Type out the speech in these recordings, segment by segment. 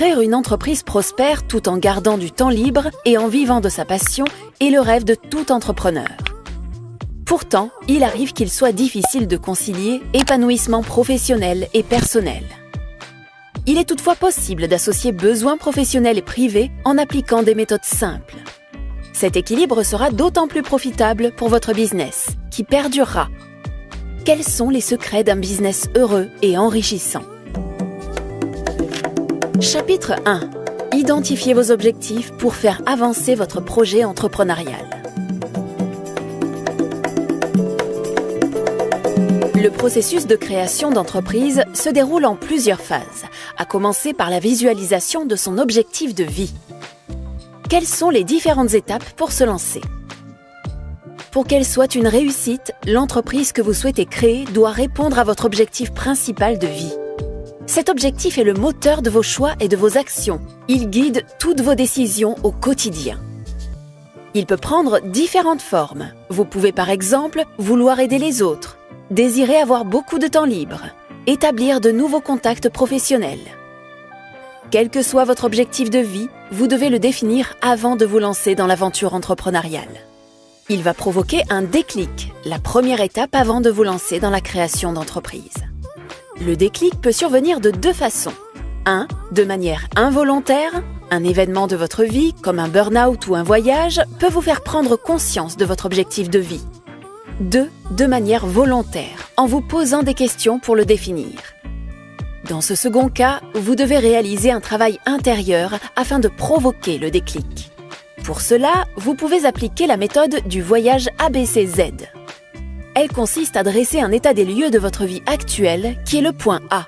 Créer une entreprise prospère tout en gardant du temps libre et en vivant de sa passion est le rêve de tout entrepreneur. Pourtant, il arrive qu'il soit difficile de concilier épanouissement professionnel et personnel. Il est toutefois possible d'associer besoins professionnels et privés en appliquant des méthodes simples. Cet équilibre sera d'autant plus profitable pour votre business, qui perdurera. Quels sont les secrets d'un business heureux et enrichissant? Chapitre 1. Identifiez vos objectifs pour faire avancer votre projet entrepreneurial. Le processus de création d'entreprise se déroule en plusieurs phases, à commencer par la visualisation de son objectif de vie. Quelles sont les différentes étapes pour se lancer? Pour qu'elle soit une réussite, l'entreprise que vous souhaitez créer doit répondre à votre objectif principal de vie. Cet objectif est le moteur de vos choix et de vos actions. Il guide toutes vos décisions au quotidien. Il peut prendre différentes formes. Vous pouvez par exemple vouloir aider les autres, désirer avoir beaucoup de temps libre, établir de nouveaux contacts professionnels. Quel que soit votre objectif de vie, vous devez le définir avant de vous lancer dans l'aventure entrepreneuriale. Il va provoquer un déclic, la première étape avant de vous lancer dans la création d'entreprise. Le déclic peut survenir de deux façons. 1. De manière involontaire, un événement de votre vie, comme un burn-out ou un voyage, peut vous faire prendre conscience de votre objectif de vie. 2. De manière volontaire, en vous posant des questions pour le définir. Dans ce second cas, vous devez réaliser un travail intérieur afin de provoquer le déclic. Pour cela, vous pouvez appliquer la méthode du voyage ABCZ. Elle consiste à dresser un état des lieux de votre vie actuelle, qui est le point A.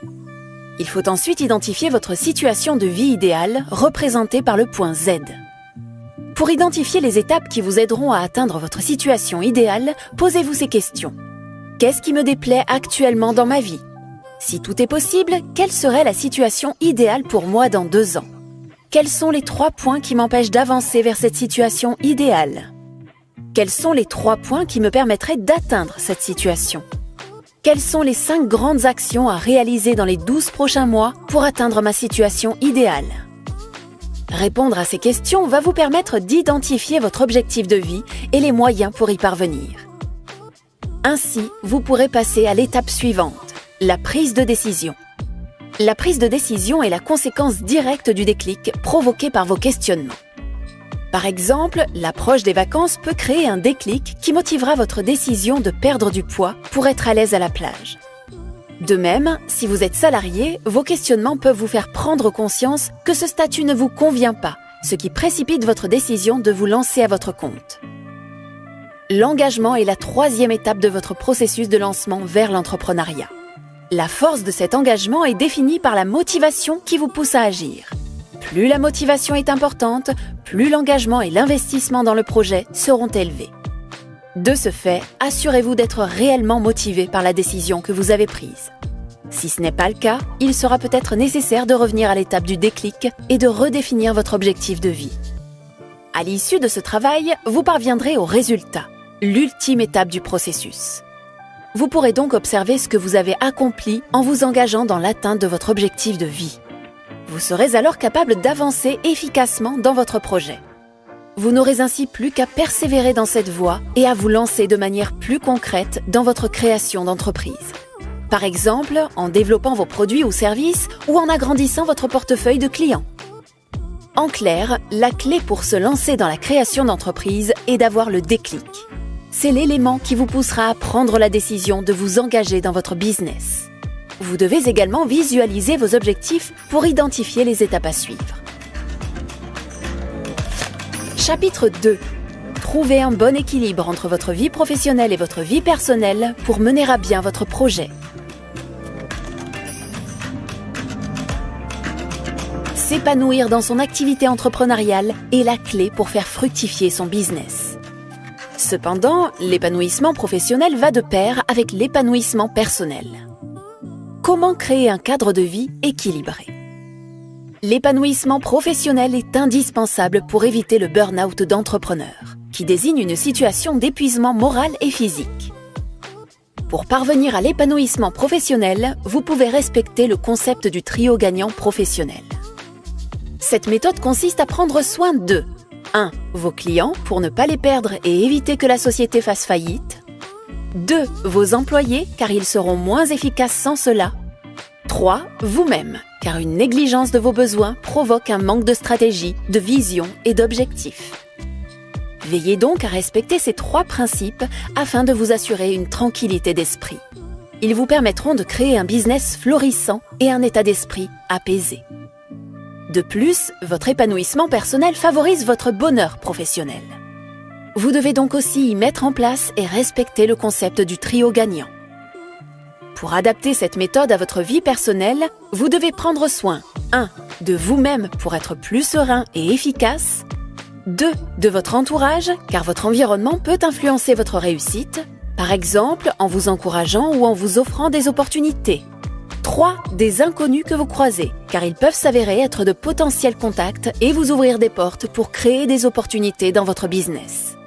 Il faut ensuite identifier votre situation de vie idéale, représentée par le point Z. Pour identifier les étapes qui vous aideront à atteindre votre situation idéale, posez-vous ces questions. Qu'est-ce qui me déplaît actuellement dans ma vie? Si tout est possible, quelle serait la situation idéale pour moi dans 2 ans? Quels sont les 3 points qui m'empêchent d'avancer vers cette situation idéale? Quels sont les 3 points qui me permettraient d'atteindre cette situation? Quelles sont les 5 grandes actions à réaliser dans les 12 prochains mois pour atteindre ma situation idéale? Répondre à ces questions va vous permettre d'identifier votre objectif de vie et les moyens pour y parvenir. Ainsi, vous pourrez passer à l'étape suivante, la prise de décision. La prise de décision est la conséquence directe du déclic provoqué par vos questionnements. Par exemple, l'approche des vacances peut créer un déclic qui motivera votre décision de perdre du poids pour être à l'aise à la plage. De même, si vous êtes salarié, vos questionnements peuvent vous faire prendre conscience que ce statut ne vous convient pas, ce qui précipite votre décision de vous lancer à votre compte. L'engagement est la 3e étape de votre processus de lancement vers l'entrepreneuriat. La force de cet engagement est définie par la motivation qui vous pousse à agir. Plus la motivation est importante, plus l'engagement et l'investissement dans le projet seront élevés. De ce fait, assurez-vous d'être réellement motivé par la décision que vous avez prise. Si ce n'est pas le cas, il sera peut-être nécessaire de revenir à l'étape du déclic et de redéfinir votre objectif de vie. À l'issue de ce travail, vous parviendrez au résultat, l'ultime étape du processus. Vous pourrez donc observer ce que vous avez accompli en vous engageant dans l'atteinte de votre objectif de vie. Vous serez alors capable d'avancer efficacement dans votre projet. Vous n'aurez ainsi plus qu'à persévérer dans cette voie et à vous lancer de manière plus concrète dans votre création d'entreprise. Par exemple, en développant vos produits ou services ou en agrandissant votre portefeuille de clients. En clair, la clé pour se lancer dans la création d'entreprise est d'avoir le déclic. C'est l'élément qui vous poussera à prendre la décision de vous engager dans votre business. Vous devez également visualiser vos objectifs pour identifier les étapes à suivre. Chapitre 2. Trouvez un bon équilibre entre votre vie professionnelle et votre vie personnelle pour mener à bien votre projet. S'épanouir dans son activité entrepreneuriale est la clé pour faire fructifier son business. Cependant, l'épanouissement professionnel va de pair avec l'épanouissement personnel. Comment créer un cadre de vie équilibré? L'épanouissement professionnel est indispensable pour éviter le burn-out d'entrepreneur, qui désigne une situation d'épuisement moral et physique. Pour parvenir à l'épanouissement professionnel, vous pouvez respecter le concept du trio gagnant professionnel. Cette méthode consiste à prendre soin de 1. Vos clients pour ne pas les perdre et éviter que la société fasse faillite. 2. Vos employés car ils seront moins efficaces sans cela. 3. Vous-même car une négligence de vos besoins provoque un manque de stratégie, de vision et d'objectifs. Veillez donc à respecter ces 3 principes afin de vous assurer une tranquillité d'esprit. Ils vous permettront de créer un business florissant et un état d'esprit apaisé. De plus, votre épanouissement personnel favorise votre bonheur professionnel. Vous devez donc aussi y mettre en place et respecter le concept du trio gagnant. Pour adapter cette méthode à votre vie personnelle, vous devez prendre soin 1. De vous-même pour être plus serein et efficace. 2. De votre entourage, car votre environnement peut influencer votre réussite, par exemple en vous encourageant ou en vous offrant des opportunités. 3. Des inconnus que vous croisez, car ils peuvent s'avérer être de potentiels contacts et vous ouvrir des portes pour créer des opportunités dans votre business.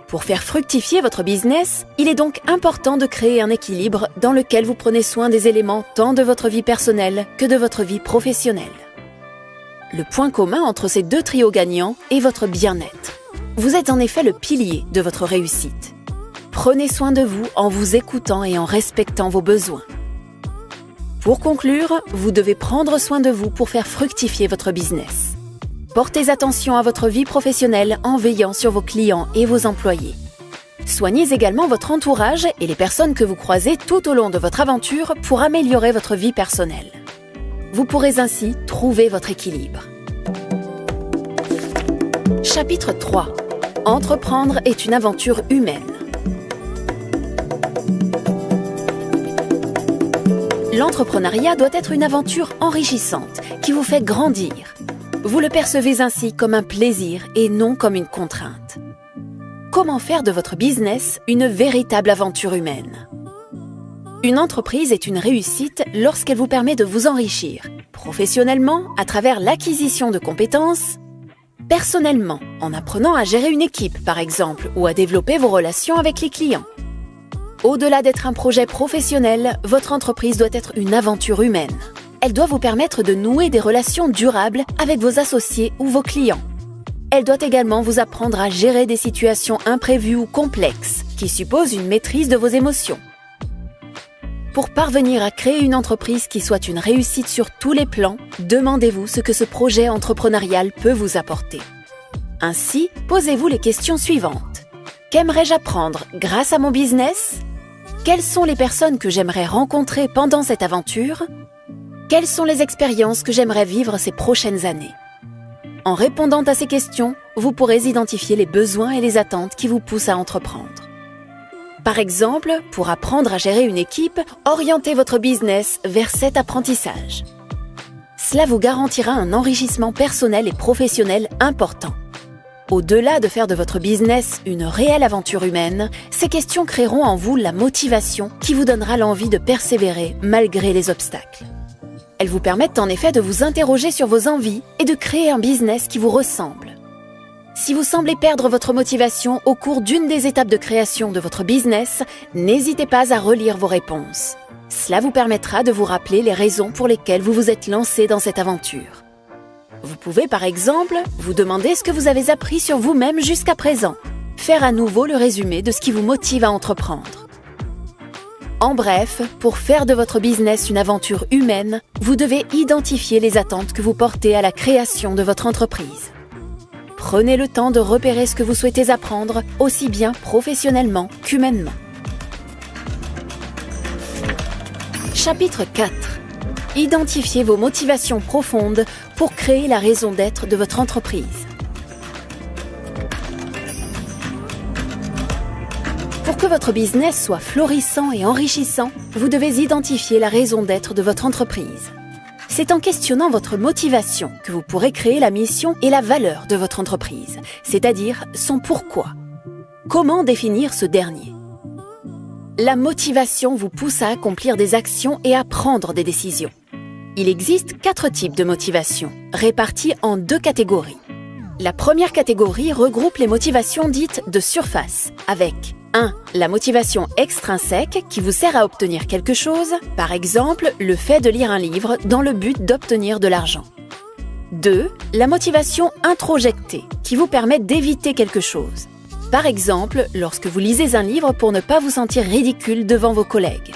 Pour faire fructifier votre business, il est donc important de créer un équilibre dans lequel vous prenez soin des éléments tant de votre vie personnelle que de votre vie professionnelle. Le point commun entre ces 2 trios gagnants est votre bien-être. Vous êtes en effet le pilier de votre réussite. Prenez soin de vous en vous écoutant et en respectant vos besoins. Pour conclure, vous devez prendre soin de vous pour faire fructifier votre business. Portez attention à votre vie professionnelle en veillant sur vos clients et vos employés. Soignez également votre entourage et les personnes que vous croisez tout au long de votre aventure pour améliorer votre vie personnelle. Vous pourrez ainsi trouver votre équilibre. Chapitre 3. Entreprendre est une aventure humaine. L'entrepreneuriat doit être une aventure enrichissante qui vous fait grandir. Vous le percevez ainsi comme un plaisir et non comme une contrainte. Comment faire de votre business une véritable aventure humaine? Une entreprise est une réussite lorsqu'elle vous permet de vous enrichir, professionnellement à travers l'acquisition de compétences, personnellement en apprenant à gérer une équipe par exemple ou à développer vos relations avec les clients. Au-delà d'être un projet professionnel, votre entreprise doit être une aventure humaine. Elle doit vous permettre de nouer des relations durables avec vos associés ou vos clients. Elle doit également vous apprendre à gérer des situations imprévues ou complexes qui supposent une maîtrise de vos émotions. Pour parvenir à créer une entreprise qui soit une réussite sur tous les plans, demandez-vous ce que ce projet entrepreneurial peut vous apporter. Ainsi, posez-vous les questions suivantes. Qu'aimerais-je apprendre grâce à mon business? Quelles sont les personnes que j'aimerais rencontrer pendant cette aventure? Quelles sont les expériences que j'aimerais vivre ces prochaines années? En répondant à ces questions, vous pourrez identifier les besoins et les attentes qui vous poussent à entreprendre. Par exemple, pour apprendre à gérer une équipe, orientez votre business vers cet apprentissage. Cela vous garantira un enrichissement personnel et professionnel important. Au-delà de faire de votre business une réelle aventure humaine, ces questions créeront en vous la motivation qui vous donnera l'envie de persévérer malgré les obstacles. Elles vous permettent en effet de vous interroger sur vos envies et de créer un business qui vous ressemble. Si vous semblez perdre votre motivation au cours d'une des étapes de création de votre business, n'hésitez pas à relire vos réponses. Cela vous permettra de vous rappeler les raisons pour lesquelles vous vous êtes lancé dans cette aventure. Vous pouvez par exemple vous demander ce que vous avez appris sur vous-même jusqu'à présent. Faire à nouveau le résumé de ce qui vous motive à entreprendre. En bref, pour faire de votre business une aventure humaine, vous devez identifier les attentes que vous portez à la création de votre entreprise. Prenez le temps de repérer ce que vous souhaitez apprendre, aussi bien professionnellement qu'humainement. Chapitre 4. Identifiez vos motivations profondes pour créer la raison d'être de votre entreprise. Pour que votre business soit florissant et enrichissant, vous devez identifier la raison d'être de votre entreprise. C'est en questionnant votre motivation que vous pourrez créer la mission et la valeur de votre entreprise, c'est-à-dire son pourquoi. Comment définir ce dernier? La motivation vous pousse à accomplir des actions et à prendre des décisions. Il existe 4 types de motivation, répartis en 2 catégories. La première catégorie regroupe les motivations dites de surface, avec 1. La motivation extrinsèque qui vous sert à obtenir quelque chose, par exemple le fait de lire un livre dans le but d'obtenir de l'argent. 2. La motivation introjectée, qui vous permet d'éviter quelque chose. Par exemple, lorsque vous lisez un livre pour ne pas vous sentir ridicule devant vos collègues.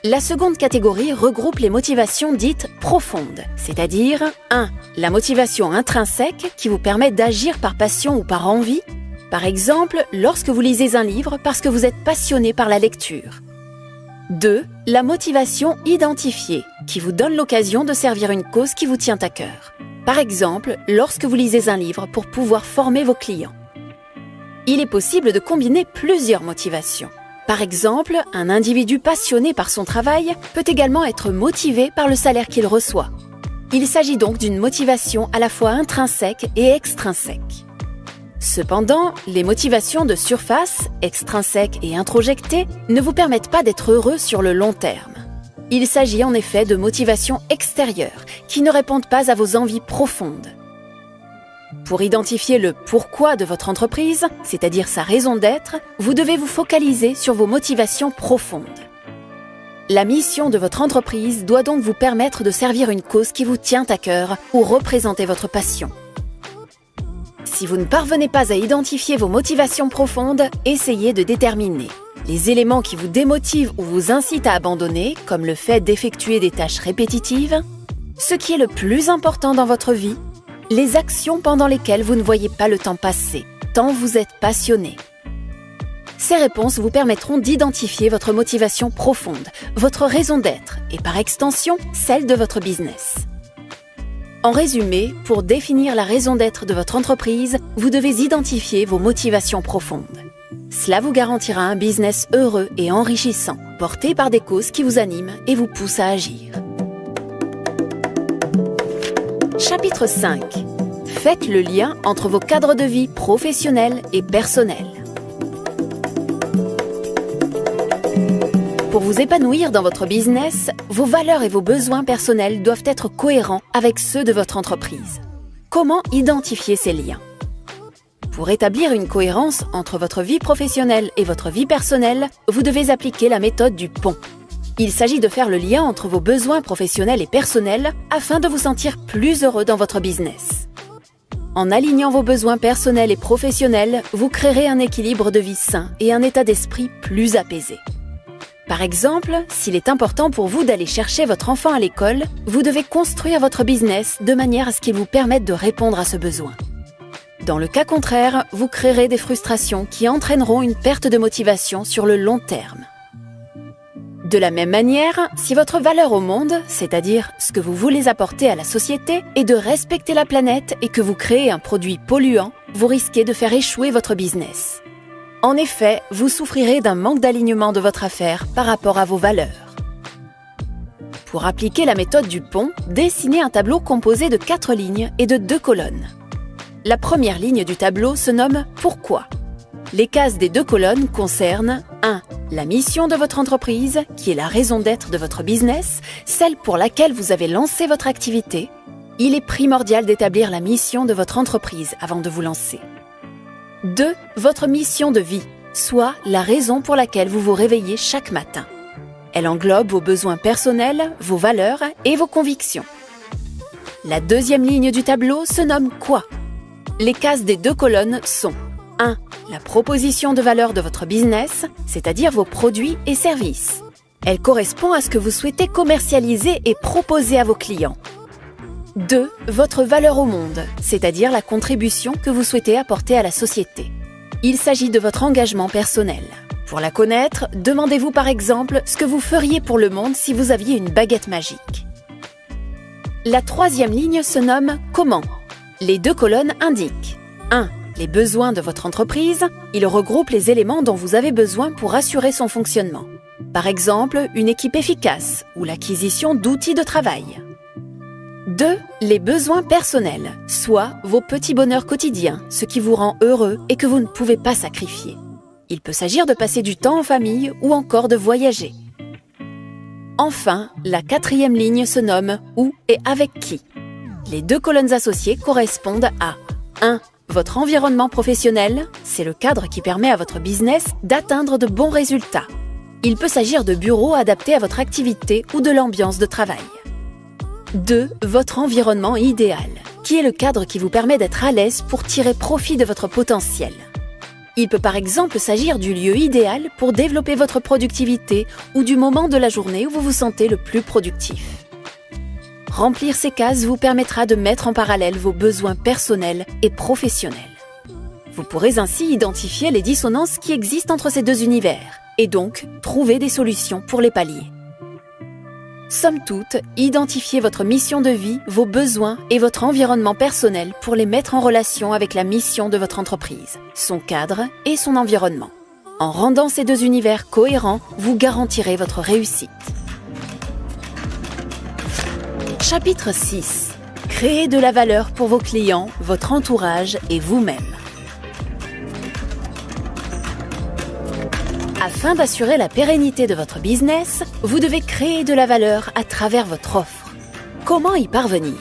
La seconde catégorie regroupe les motivations dites profondes, c'est-à-dire 1. La motivation intrinsèque qui vous permet d'agir par passion ou par envie. Par exemple, lorsque vous lisez un livre parce que vous êtes passionné par la lecture. 2. La motivation identifiée, qui vous donne l'occasion de servir une cause qui vous tient à cœur. Par exemple, lorsque vous lisez un livre pour pouvoir former vos clients. Il est possible de combiner plusieurs motivations. Par exemple, un individu passionné par son travail peut également être motivé par le salaire qu'il reçoit. Il s'agit donc d'une motivation à la fois intrinsèque et extrinsèque. Cependant, les motivations de surface, extrinsèques et introjectées, ne vous permettent pas d'être heureux sur le long terme. Il s'agit en effet de motivations extérieures qui ne répondent pas à vos envies profondes. Pour identifier le pourquoi de votre entreprise, c'est-à-dire sa raison d'être, vous devez vous focaliser sur vos motivations profondes. La mission de votre entreprise doit donc vous permettre de servir une cause qui vous tient à cœur ou représenter votre passion. Si vous ne parvenez pas à identifier vos motivations profondes, essayez de déterminer les éléments qui vous démotivent ou vous incitent à abandonner, comme le fait d'effectuer des tâches répétitives, ce qui est le plus important dans votre vie, les actions pendant lesquelles vous ne voyez pas le temps passer, tant vous êtes passionné. Ces réponses vous permettront d'identifier votre motivation profonde, votre raison d'être et par extension, celle de votre business. En résumé, pour définir la raison d'être de votre entreprise, vous devez identifier vos motivations profondes. Cela vous garantira un business heureux et enrichissant, porté par des causes qui vous animent et vous poussent à agir. Chapitre 5. Faites le lien entre vos cadres de vie professionnels et personnels. Pour vous épanouir dans votre business, vos valeurs et vos besoins personnels doivent être cohérents avec ceux de votre entreprise. Comment identifier ces liens ? Pour établir une cohérence entre votre vie professionnelle et votre vie personnelle, vous devez appliquer la méthode du pont. Il s'agit de faire le lien entre vos besoins professionnels et personnels afin de vous sentir plus heureux dans votre business. En alignant vos besoins personnels et professionnels, vous créerez un équilibre de vie sain et un état d'esprit plus apaisé. Par exemple, s'il est important pour vous d'aller chercher votre enfant à l'école, vous devez construire votre business de manière à ce qu'il vous permette de répondre à ce besoin. Dans le cas contraire, vous créerez des frustrations qui entraîneront une perte de motivation sur le long terme. De la même manière, si votre valeur au monde, c'est-à-dire ce que vous voulez apporter à la société, est de respecter la planète et que vous créez un produit polluant, vous risquez de faire échouer votre business. En effet, vous souffrirez d'un manque d'alignement de votre affaire par rapport à vos valeurs. Pour appliquer la méthode du pont, dessinez un tableau composé de 4 lignes et de 2 colonnes. La première ligne du tableau se nomme « Pourquoi ?». Les cases des 2 colonnes concernent 1. La mission de votre entreprise, qui est la raison d'être de votre business, celle pour laquelle vous avez lancé votre activité. Il est primordial d'établir la mission de votre entreprise avant de vous lancer. 2. Votre mission de vie, soit la raison pour laquelle vous vous réveillez chaque matin. Elle englobe vos besoins personnels, vos valeurs et vos convictions. La deuxième ligne du tableau se nomme « Quoi ?». Les cases des 2 colonnes sont 1. La proposition de valeur de votre business, c'est-à-dire vos produits et services. Elle correspond à ce que vous souhaitez commercialiser et proposer à vos clients. 2. Votre valeur au monde, c'est-à-dire la contribution que vous souhaitez apporter à la société. Il s'agit de votre engagement personnel. Pour la connaître, demandez-vous par exemple ce que vous feriez pour le monde si vous aviez une baguette magique. La troisième ligne se nomme « Comment ?». Les 2 colonnes indiquent 1. Les besoins de votre entreprise, il regroupe les éléments dont vous avez besoin pour assurer son fonctionnement. Par exemple, une équipe efficace ou l'acquisition d'outils de travail. 2. Les besoins personnels, soit vos petits bonheurs quotidiens, ce qui vous rend heureux et que vous ne pouvez pas sacrifier. Il peut s'agir de passer du temps en famille ou encore de voyager. Enfin, la 4e ligne se nomme « Où et avec qui ?». Les 2 colonnes associées correspondent à 1. Votre environnement professionnel, c'est le cadre qui permet à votre business d'atteindre de bons résultats. Il peut s'agir de bureaux adaptés à votre activité ou de l'ambiance de travail. 2. Votre environnement idéal, qui est le cadre qui vous permet d'être à l'aise pour tirer profit de votre potentiel. Il peut par exemple s'agir du lieu idéal pour développer votre productivité ou du moment de la journée où vous vous sentez le plus productif. Remplir ces cases vous permettra de mettre en parallèle vos besoins personnels et professionnels. Vous pourrez ainsi identifier les dissonances qui existent entre ces deux univers et donc trouver des solutions pour les pallier. Somme toute, identifiez votre mission de vie, vos besoins et votre environnement personnel pour les mettre en relation avec la mission de votre entreprise, son cadre et son environnement. En rendant ces deux univers cohérents, vous garantirez votre réussite. Chapitre 6. Créez de la valeur pour vos clients, votre entourage et vous-même. Afin d'assurer la pérennité de votre business, vous devez créer de la valeur à travers votre offre. Comment y parvenir ?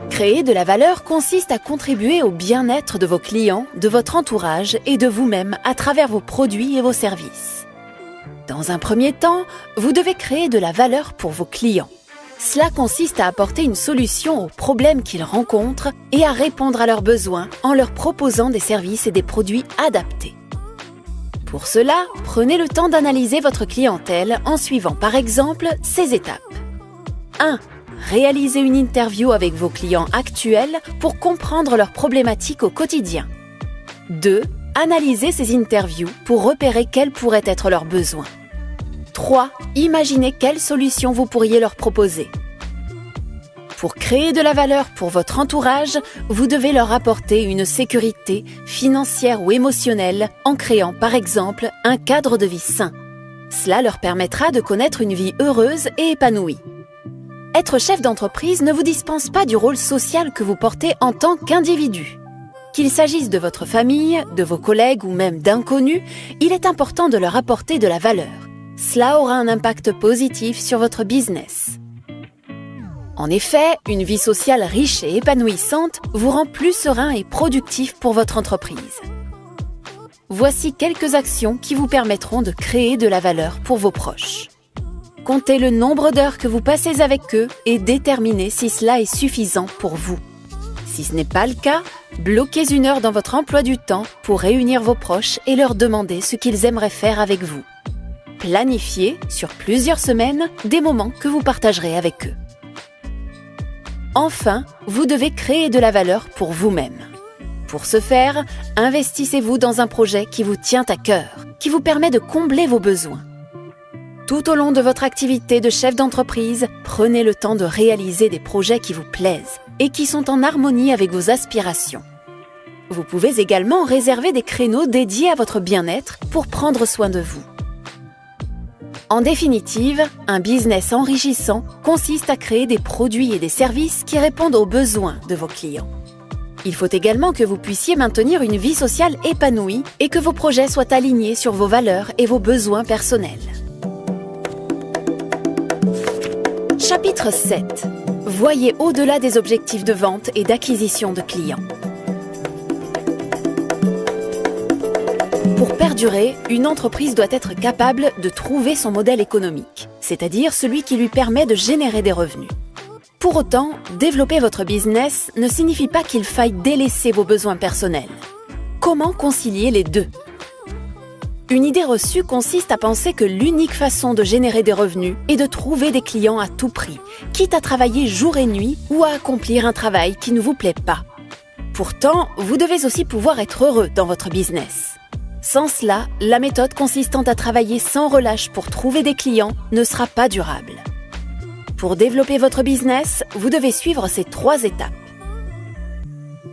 Créer de la valeur consiste à contribuer au bien-être de vos clients, de votre entourage et de vous-même à travers vos produits et vos services. Dans un premier temps, vous devez créer de la valeur pour vos clients. Cela consiste à apporter une solution aux problèmes qu'ils rencontrent et à répondre à leurs besoins en leur proposant des services et des produits adaptés. Pour cela, prenez le temps d'analyser votre clientèle en suivant par exemple ces étapes. 1. Réalisez une interview avec vos clients actuels pour comprendre leurs problématiques au quotidien. 2. Analysez ces interviews pour repérer quels pourraient être leurs besoins. 3. Imaginez quelles solutions vous pourriez leur proposer. Pour créer de la valeur pour votre entourage, vous devez leur apporter une sécurité financière ou émotionnelle en créant par exemple un cadre de vie sain. Cela leur permettra de connaître une vie heureuse et épanouie. Être chef d'entreprise ne vous dispense pas du rôle social que vous portez en tant qu'individu. Qu'il s'agisse de votre famille, de vos collègues ou même d'inconnus, il est important de leur apporter de la valeur. Cela aura un impact positif sur votre business. En effet, une vie sociale riche et épanouissante vous rend plus serein et productif pour votre entreprise. Voici quelques actions qui vous permettront de créer de la valeur pour vos proches. Comptez le nombre d'heures que vous passez avec eux et déterminez si cela est suffisant pour vous. Si ce n'est pas le cas, bloquez une heure dans votre emploi du temps pour réunir vos proches et leur demander ce qu'ils aimeraient faire avec vous. Planifiez, sur plusieurs semaines, des moments que vous partagerez avec eux. Enfin, vous devez créer de la valeur pour vous-même. Pour ce faire, investissez-vous dans un projet qui vous tient à cœur, qui vous permet de combler vos besoins. Tout au long de votre activité de chef d'entreprise, prenez le temps de réaliser des projets qui vous plaisent et qui sont en harmonie avec vos aspirations. Vous pouvez également réserver des créneaux dédiés à votre bien-être pour prendre soin de vous. En définitive, un business enrichissant consiste à créer des produits et des services qui répondent aux besoins de vos clients. Il faut également que vous puissiez maintenir une vie sociale épanouie et que vos projets soient alignés sur vos valeurs et vos besoins personnels. Chapitre 7. Voyez au-delà des objectifs de vente et d'acquisition de clients. Pour perdurer, une entreprise doit être capable de trouver son modèle économique, c'est-à-dire celui qui lui permet de générer des revenus. Pour autant, développer votre business ne signifie pas qu'il faille délaisser vos besoins personnels. Comment concilier les deux ? Une idée reçue consiste à penser que l'unique façon de générer des revenus est de trouver des clients à tout prix, quitte à travailler jour et nuit ou à accomplir un travail qui ne vous plaît pas. Pourtant, vous devez aussi pouvoir être heureux dans votre business. Sans cela, la méthode consistant à travailler sans relâche pour trouver des clients ne sera pas durable. Pour développer votre business, vous devez suivre ces 3 étapes.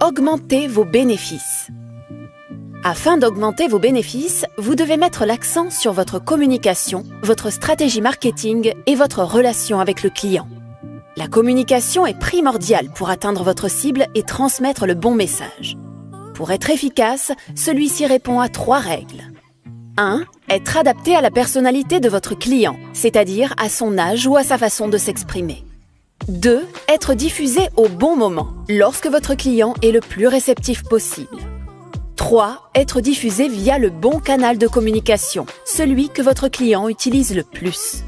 Augmentez vos bénéfices. Afin d'augmenter vos bénéfices, vous devez mettre l'accent sur votre communication, votre stratégie marketing et votre relation avec le client. La communication est primordiale pour atteindre votre cible et transmettre le bon message. Pour être efficace, celui-ci répond à 3 règles. 1. Être adapté à la personnalité de votre client, c'est-à-dire à son âge ou à sa façon de s'exprimer. 2. Être diffusé au bon moment, lorsque votre client est le plus réceptif possible. 3. Être diffusé via le bon canal de communication, celui que votre client utilise le plus.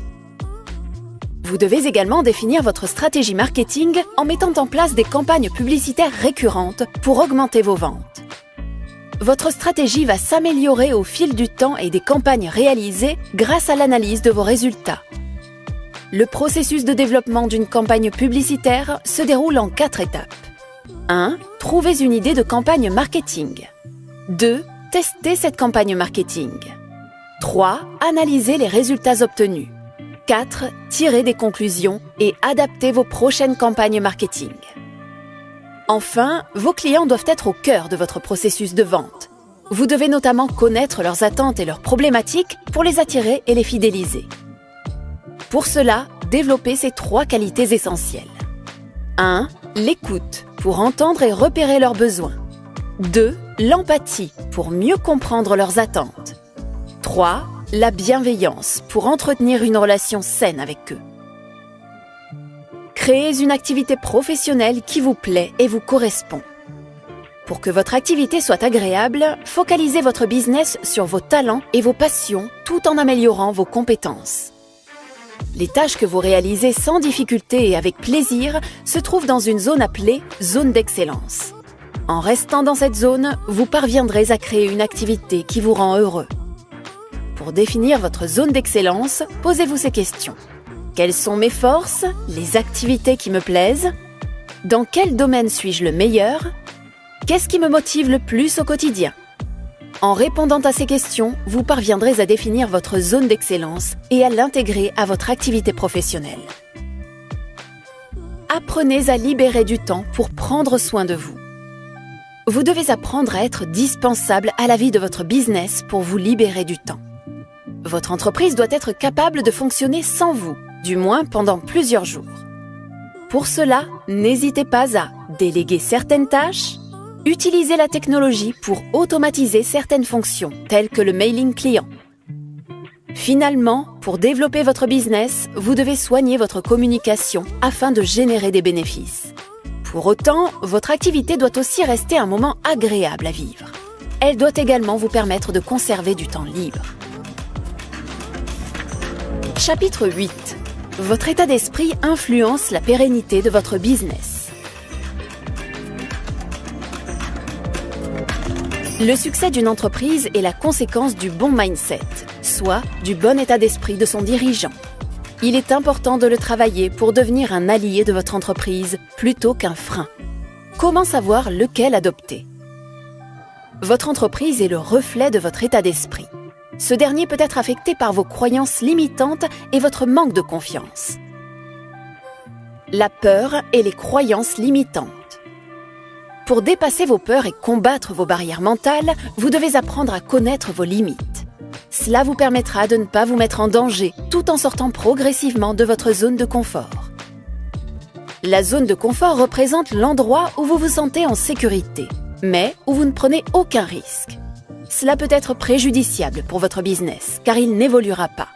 Vous devez également définir votre stratégie marketing en mettant en place des campagnes publicitaires récurrentes pour augmenter vos ventes. Votre stratégie va s'améliorer au fil du temps et des campagnes réalisées grâce à l'analyse de vos résultats. Le processus de développement d'une campagne publicitaire se déroule en 4 étapes. 1. Trouvez une idée de campagne marketing. 2. Testez cette campagne marketing. 3. Analysez les résultats obtenus. 4. Tirez des conclusions et adaptez vos prochaines campagnes marketing. Enfin, vos clients doivent être au cœur de votre processus de vente. Vous devez notamment connaître leurs attentes et leurs problématiques pour les attirer et les fidéliser. Pour cela, développez ces 3 qualités essentielles. 1. L'écoute, pour entendre et repérer leurs besoins. 2. L'empathie, pour mieux comprendre leurs attentes. 3. La bienveillance, pour entretenir une relation saine avec eux. Créez une activité professionnelle qui vous plaît et vous correspond. Pour que votre activité soit agréable, focalisez votre business sur vos talents et vos passions tout en améliorant vos compétences. Les tâches que vous réalisez sans difficulté et avec plaisir se trouvent dans une zone appelée zone d'excellence. En restant dans cette zone, vous parviendrez à créer une activité qui vous rend heureux. Pour définir votre zone d'excellence, posez-vous ces questions. Quelles sont mes forces, les activités qui me plaisent? Dans quel domaine suis-je le meilleur? Qu'est-ce qui me motive le plus au quotidien? En répondant à ces questions, vous parviendrez à définir votre zone d'excellence et à l'intégrer à votre activité professionnelle. Apprenez à libérer du temps pour prendre soin de vous. Vous devez apprendre à être dispensable à la vie de votre business pour vous libérer du temps. Votre entreprise doit être capable de fonctionner sans vous, du moins pendant plusieurs jours. Pour cela, n'hésitez pas à déléguer certaines tâches, utiliser la technologie pour automatiser certaines fonctions, telles que le mailing client. Finalement, pour développer votre business, vous devez soigner votre communication afin de générer des bénéfices. Pour autant, votre activité doit aussi rester un moment agréable à vivre. Elle doit également vous permettre de conserver du temps libre. Chapitre 8. Votre état d'esprit influence la pérennité de votre business. Le succès d'une entreprise est la conséquence du bon mindset, soit du bon état d'esprit de son dirigeant. Il est important de le travailler pour devenir un allié de votre entreprise plutôt qu'un frein. Comment savoir lequel adopter? Votre entreprise est le reflet de votre état d'esprit. Ce dernier peut être affecté par vos croyances limitantes et votre manque de confiance. La peur et les croyances limitantes. Pour dépasser vos peurs et combattre vos barrières mentales, vous devez apprendre à connaître vos limites. Cela vous permettra de ne pas vous mettre en danger tout en sortant progressivement de votre zone de confort. La zone de confort représente l'endroit où vous vous sentez en sécurité, mais où vous ne prenez aucun risque. Cela peut être préjudiciable pour votre business, car il n'évoluera pas.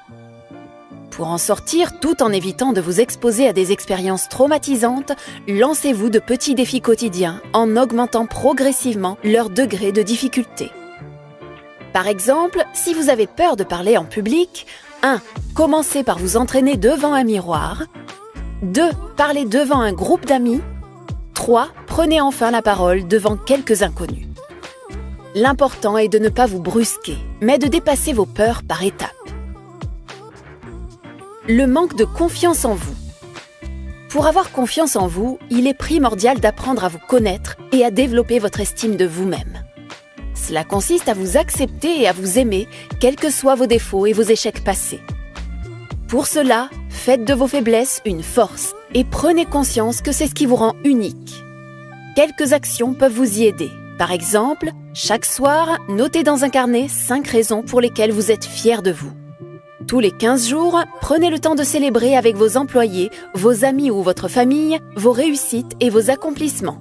Pour en sortir tout en évitant de vous exposer à des expériences traumatisantes, lancez-vous de petits défis quotidiens en augmentant progressivement leur degré de difficulté. Par exemple, si vous avez peur de parler en public, 1. Commencez par vous entraîner devant un miroir. 2. Parlez devant un groupe d'amis. 3. Prenez enfin la parole devant quelques inconnus. L'important est de ne pas vous brusquer, mais de dépasser vos peurs par étapes. Le manque de confiance en vous. Pour avoir confiance en vous, il est primordial d'apprendre à vous connaître et à développer votre estime de vous-même. Cela consiste à vous accepter et à vous aimer, quels que soient vos défauts et vos échecs passés. Pour cela, faites de vos faiblesses une force et prenez conscience que c'est ce qui vous rend unique. Quelques actions peuvent vous y aider. Par exemple, chaque soir, notez dans un carnet 5 raisons pour lesquelles vous êtes fier de vous. Tous les 15 jours, prenez le temps de célébrer avec vos employés, vos amis ou votre famille, vos réussites et vos accomplissements.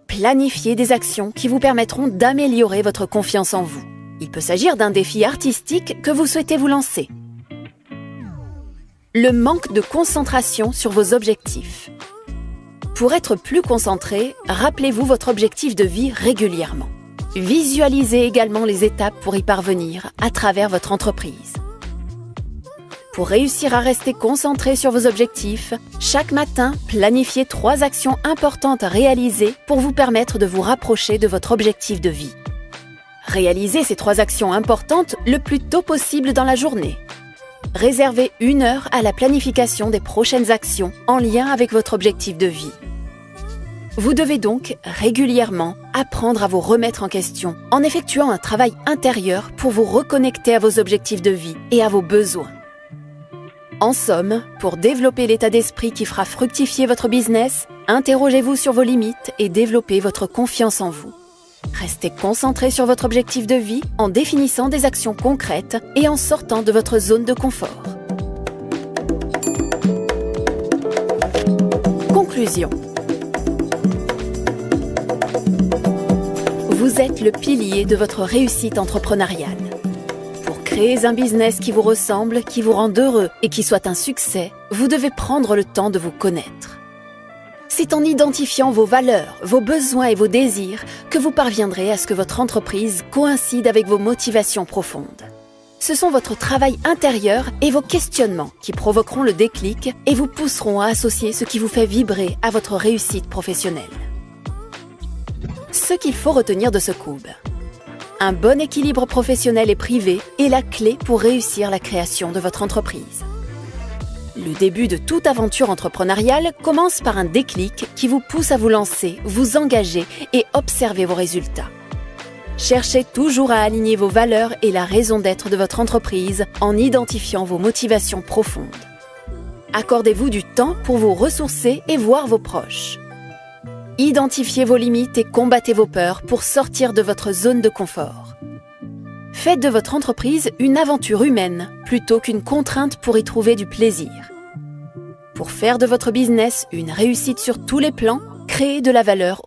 Planifiez des actions qui vous permettront d'améliorer votre confiance en vous. Il peut s'agir d'un défi artistique que vous souhaitez vous lancer. Le manque de concentration sur vos objectifs. Pour être plus concentré, rappelez-vous votre objectif de vie régulièrement. Visualisez également les étapes pour y parvenir à travers votre entreprise. Pour réussir à rester concentré sur vos objectifs, chaque matin, planifiez 3 actions importantes à réaliser pour vous permettre de vous rapprocher de votre objectif de vie. Réalisez ces 3 actions importantes le plus tôt possible dans la journée. Réservez 1 heure à la planification des prochaines actions en lien avec votre objectif de vie. Vous devez donc régulièrement apprendre à vous remettre en question en effectuant un travail intérieur pour vous reconnecter à vos objectifs de vie et à vos besoins. En somme, pour développer l'état d'esprit qui fera fructifier votre business, interrogez-vous sur vos limites et développez votre confiance en vous. Restez concentré sur votre objectif de vie en définissant des actions concrètes et en sortant de votre zone de confort. Conclusion. Vous êtes le pilier de votre réussite entrepreneuriale. Pour créer un business qui vous ressemble, qui vous rende heureux et qui soit un succès, vous devez prendre le temps de vous connaître. C'est en identifiant vos valeurs, vos besoins et vos désirs que vous parviendrez à ce que votre entreprise coïncide avec vos motivations profondes. Ce sont votre travail intérieur et vos questionnements qui provoqueront le déclic et vous pousseront à associer ce qui vous fait vibrer à votre réussite professionnelle. Ce qu'il faut retenir de ce cours. Un bon équilibre professionnel et privé est la clé pour réussir la création de votre entreprise. Le début de toute aventure entrepreneuriale commence par un déclic qui vous pousse à vous lancer, vous engager et observer vos résultats. Cherchez toujours à aligner vos valeurs et la raison d'être de votre entreprise en identifiant vos motivations profondes. Accordez-vous du temps pour vous ressourcer et voir vos proches. Identifiez vos limites et combattez vos peurs pour sortir de votre zone de confort. Faites de votre entreprise une aventure humaine plutôt qu'une contrainte pour y trouver du plaisir. Pour faire de votre business une réussite sur tous les plans, créez de la valeur